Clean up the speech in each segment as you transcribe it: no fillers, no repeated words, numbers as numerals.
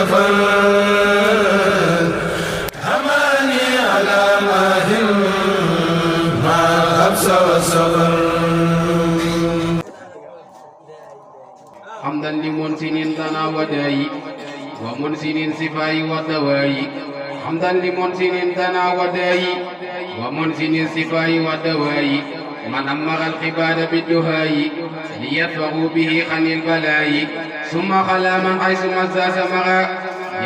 سفر هماني على ماهل مع الحبس والسفر حمدا لمنسن لنا وداي ومنسن صفاي ودواي حمدا لمنسن لنا وداي ومنسن صفاي ودواي من أمر العباد بالدهاء ليدفعوا به عن البلاء ثم خلا من حيث مساس مرا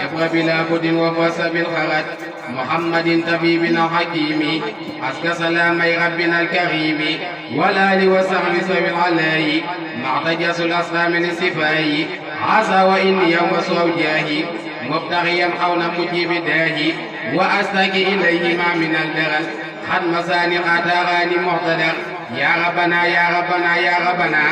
يبغى بلا بد وفاس بالخرج محمد طبيبنا حكيم أزكى سلام ربنا الكريم والآل وصحب سوي العلاء مع تجاس الأسلام من الصفاء عسى وإني يوم صوجاه مبتغيا حول مجيب داهي وأستكي إليه ما من الدرس خد مساني قاتاراني معتدر يا ربنا يا ربنا يا ربنا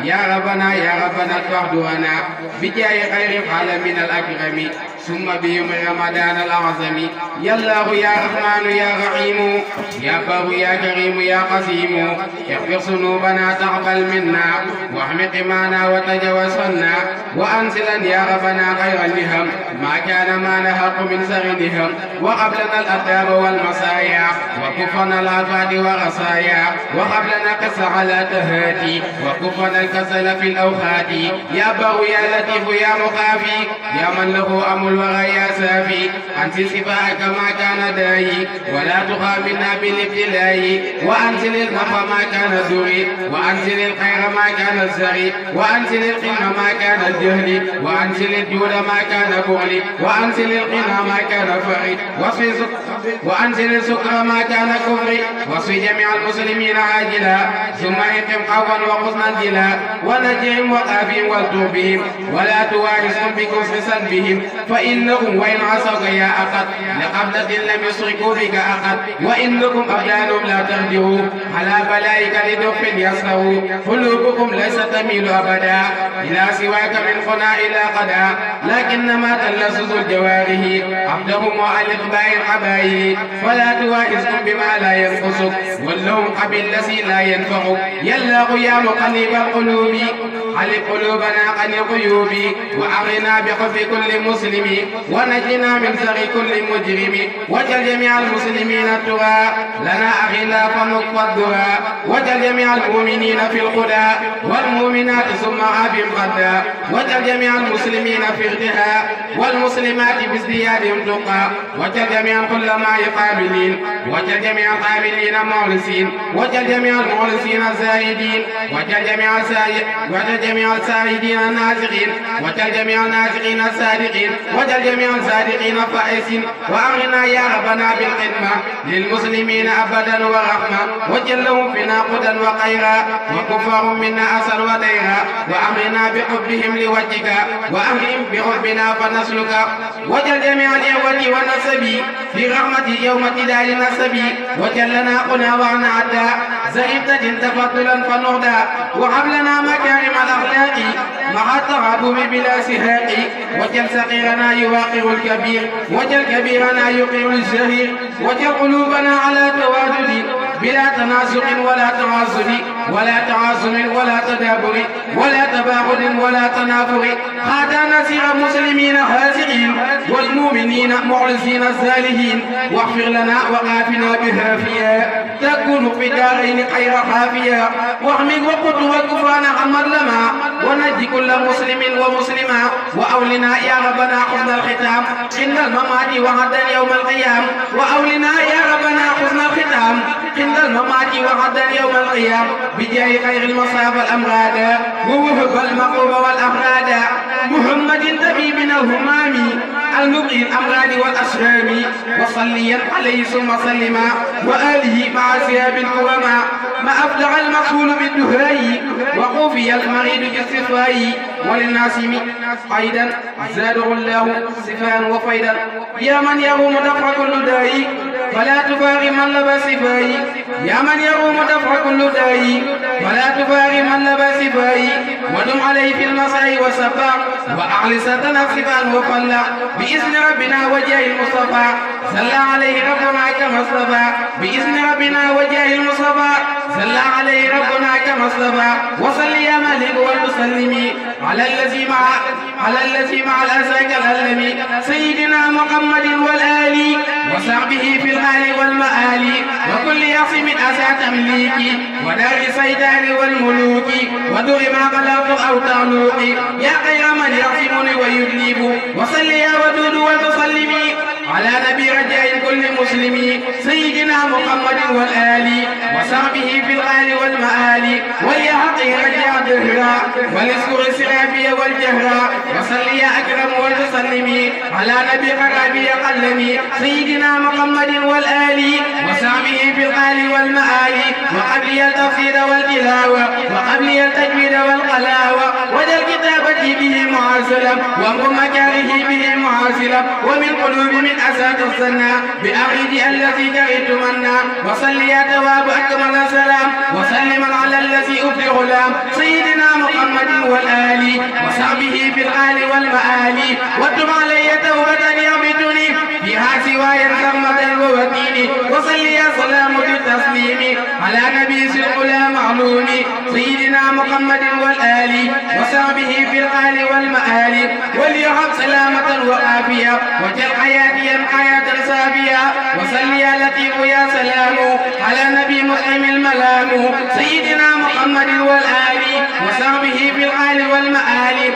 يا ربنا يا ربنا تفضلنا بجاه خير العالمين الأكرم ثم بيوم رمضان الأعظم يا الله يا رحمن يا رحيم يا بر يا كريم يا قسيم اغفر ذنوبنا تقبل منا واحمق معنا وتجاوز عنا وأنزلا يا ربنا خير النهم ما كان ما نهق من سغنهم وقبلنا الأداب والمسايا وكفنا الآفات والرصايا وقبلنا قص على تهاتي وكفنا الكسل في الأوقات يا بر يا لطيف يا مخافي يا من له أمر الورى يا سافي أنزل شفاءك ما كان داعي ولا تخافنا بالابتلاء وأنزل النفع ما كان زوري وأنزل الخير ما كان الزري وأنزل القلم ما كان الجهل وأنزل الجود ما كان بغلي وأنزل الغنى ما كان فقري وأنزل السكر ما كان كفري واصفي جميع المسلمين عاجلا ثم اقم قوا وحسنا جلا ونجهم وقافهم والتوب بهم ولا تواعزهم بكفر سلبهم فإنهم وإن عصوك يا أخت لقبلة لم يشركوا بك أخت وإنكم أبدانهم لا ترجعوا على بلائك لدف يسروا قلوبكم ليست تميل أبدا إلى سواك من خنا إلى قدا لكنما تلصص الجوارح عبدهم وعلى إقباء الحبائل فلا تواعزهم بما لا ينقصك واللهم قبل الذي لا ينفعك يا الله يا مقلب القلوب علق قلوبنا عن الغيوب وأغننا بحب كل مسلم ونجنا من شر كل مجرم وجل جميع المسلمين التقى لنا أخلا فنقف الدعاء وجل جميع المؤمنين في الهدى والمؤمنات ثم عافهم غدا وجل جميع المسلمين في ارتهاء والمسلمات بازديادهم تقى وجل جميع العلماء قابلين وجل جميع القابلين مخلصين وجل جميع المخلصين الزاهدين وجل جميع الساهدين النازقين وجل جميع النازقين الصادقين وجل جميع الصادقين الفائزين وأمرنا يا ربنا بالخدمة للمسلمين أبدا ورحمة وجل لهم فينا قدا وخيرا وكفرهم منا أسا وديرا وأمرنا بحبهم لوجهك وأمرهم بحبنا فنسلك وجل جميع الإخوة والنسب في رحمة يوم تدال النسب وجل لنا قنا وعنا عدا زهبتة تفضلا فنهدى وهب لنا مكارم الأخلاق مع التغابب بلا سهاق وجل صغيرنا يواقر الكبير وجل كبيرنا يقر الزهير وجل قلوبنا على توادد بلا تناسق ولا تعاصد ولا تعاصم ولا تدابر ولا تباغض ولا تنافر هذا نسير مسلمين هازئين والمؤمنين مخلصين الصالحين واغفر لنا وقافنا بهافيا تكون في دارين خير حافيا واحمد وقت وكفانا عمر لما ونجي كل مسلم ومسلمة وأولنا يا ربنا حسن الختام عند الممات وغدا يوم القيام وأولنا يا ربنا حسن الختام عند الممات وغدا يوم القيام بجاه خير المصاب الأمراض ووهب المقوب والأفراد محمد طبيبنا الهمامي المبغي الأمراض والأشرام وصليا عليه ثم سلما وآله مع ثياب الكرماء ما أفلح المقصول بالدهاء وقوفي المريض بالصفاء وللناس أيضا زاده الله صفاء وفيدا يا من يروم دفع كل داء فلا تفاري من لبس صفاء يا من يروم دفع كل داء فلا تفاري من لبس صفاء ودم عليه في المساء والصباح وأعلى سدنا صفا وفلا بإذن ربنا وجه المصطفى صلى عليه ربنا كما اصطفى بإذن ربنا وجه المصطفى صلى عليه ربنا كما اصطفى وصل يا مالك وتسلمي على الذي مع الأساك الألمي سيدنا محمد والآل وصحبه في الآل والمآل وكل يعصم أسى تمليكي ودار السيدان والملوك ودر ما قلبت أو تعلوقي يا خير من يعصمني ويجلب وصل يا ودود وتسلمي على نبي رجاء كل مسلم سيدنا محمد والآل وصحبه في الآل والمآل وليحقه رجاء الدهر ولسكر السرابي والجهر وصل يا أكرم وتسلمي على نبي قرابي قلمي سيدنا محمد والآل وصحبه في الآل والمآل وقبلي التفسير والتلاوة وقبلي التجويد والقلاوة وجل كتابتي به معاصلا وامر مكاره به معاصلا ومن قلوب من أسات السنة بأعيد الذي جريت منا وصل يا تواب أكمل السلام وسلما على الذي أبدي غلام سيدنا محمد والآل وصحبه في الآل والمآل وتب علي توبة يعبدني فيها سواي سرمة ووكيل وصل يا سلام بالتسليم على نبي الأولى معلوم سيدنا محمد والآل وصحبه في الآل والمآل وليحب سلامة وعافية وجل حياتي حياة سافية وصل يا لطيف يا سلام على نبي مسلم الملام سيدنا محمد والآل وصحبه في الآل والمآل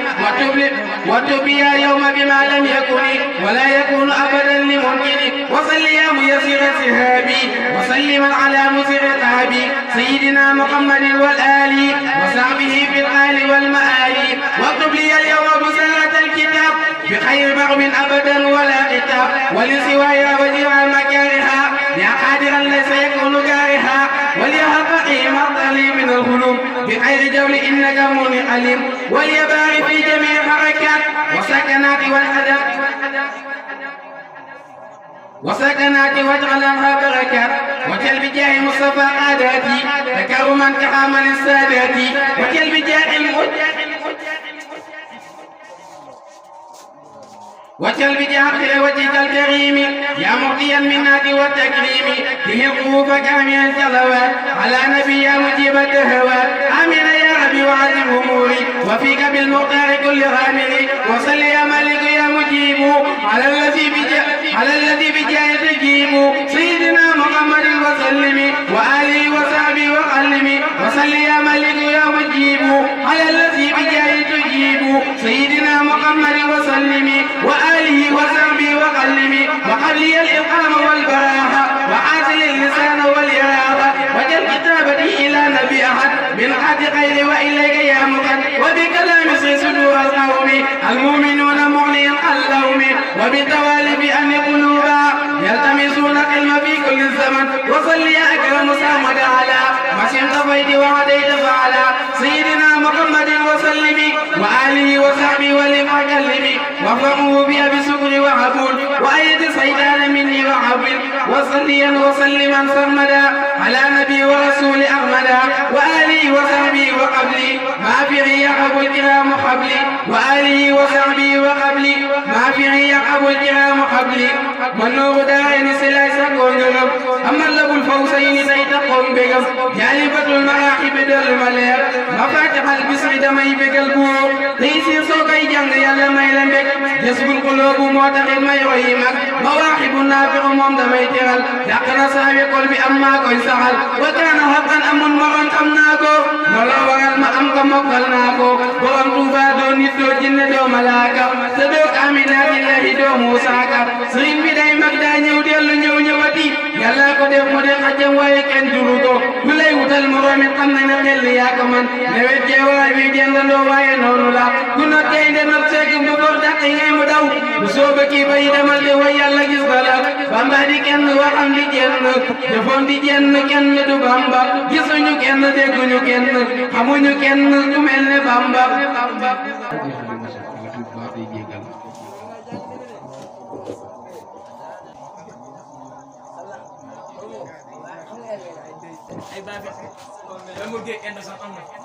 وتب يا يوم بما لم يكن ولا يكون أبدا لممكن وصل يا ميسر سهابي وسلما على مسر قابي سيدنا محمد والآل وصحبه في الآل والمآل واكتب لي اليوم بسالة الكتاب بخير مغب أبدا ولا كتاب ولسواي وجه مكارها يا قادرا ليس يكون كارها وليحققي مرضى من الخلوب بخير جول إنك مون عليم وليبارك في جميع حركات وسكنات واجعلها بركات وجل بجاه مصطفى عاداتي تكرما كحامل السادات وجل بجاه وجل بجاه وجهك الكريم يا معطي المنات والتكريم به القلوب كامل الجلوات على نبي يا مجيب الدهوات امين يا ربي وعزم اموري وفيك بالمختار كل غامر وصل يا ملك يا مجيب على الذي بجاه تجيب سيدنا محمد وسلم وآله وصحبه وقلم وصل يا ملك يا مجيب على الذي بجاه تجيب سيدنا محمد وسلم وآله وصحبه وقلم وقبلي الإقامة والبراحة وعازل اللسان والإراحة وجل كتابتي إلى نبي أحد من حد خير وإليك يا مقد وبكلام صدور القوم المؤمنون معلن اللوم وبالتوالي بأن قلوبا يلتمسون علم في كل الزمن وصل يا أكرم صمد على مسيم طفيت وعديت فعلى سيدنا محمد وسلم وآله وصحبه ولمكلم وفقه بها بسكر وعبول وأيد سيدان مني وعبل وصليا وسلما سرمدا على نبي ورسول أحمدا وآله وصحبه وقبلي ما فيه يقب الكرام حبلي وآله وصحبه وقبلي ما فيه يقب الكرام حبلي من نور دارين سلايسا كونغم أما اللب الفوسين سيتقوم بغم جالبة المراحب دل ملير مفاتح البسر دمي بقلبور تيسير سوكي جنگ يالا ميلم بك جسب القلوب موتخد ما يوهيمك مواحب النافع موم دمي تغل دقنا ساوي قلبي أما كوي سحل وكان حقا أمن مرن أمناكو نولو وغل ما أمك مقلناكو بغم توفا دو نتو جن دو ملاكا سدوك أمينات الله دو موساكا سرين بداي مقدا نيو ديالو نيو نيواتي يالا ko def mo de xajam waye ken juru ko lu lay wutal moromi xam nañ na xel yaa ko man nawet jeewaay bi jëndandoo waaye noonu la ku na tey de na seeg bu ko dàq ngay mu daw bu soobe kii bay demal de way yàlla gis nga la bamba di kenn waxam di jenn defoon di jenn kenn du bamba gisuñu kenn dégguñu kenn xamuñu kenn ku mel ne bamba ay baax la mu gé endo sax am na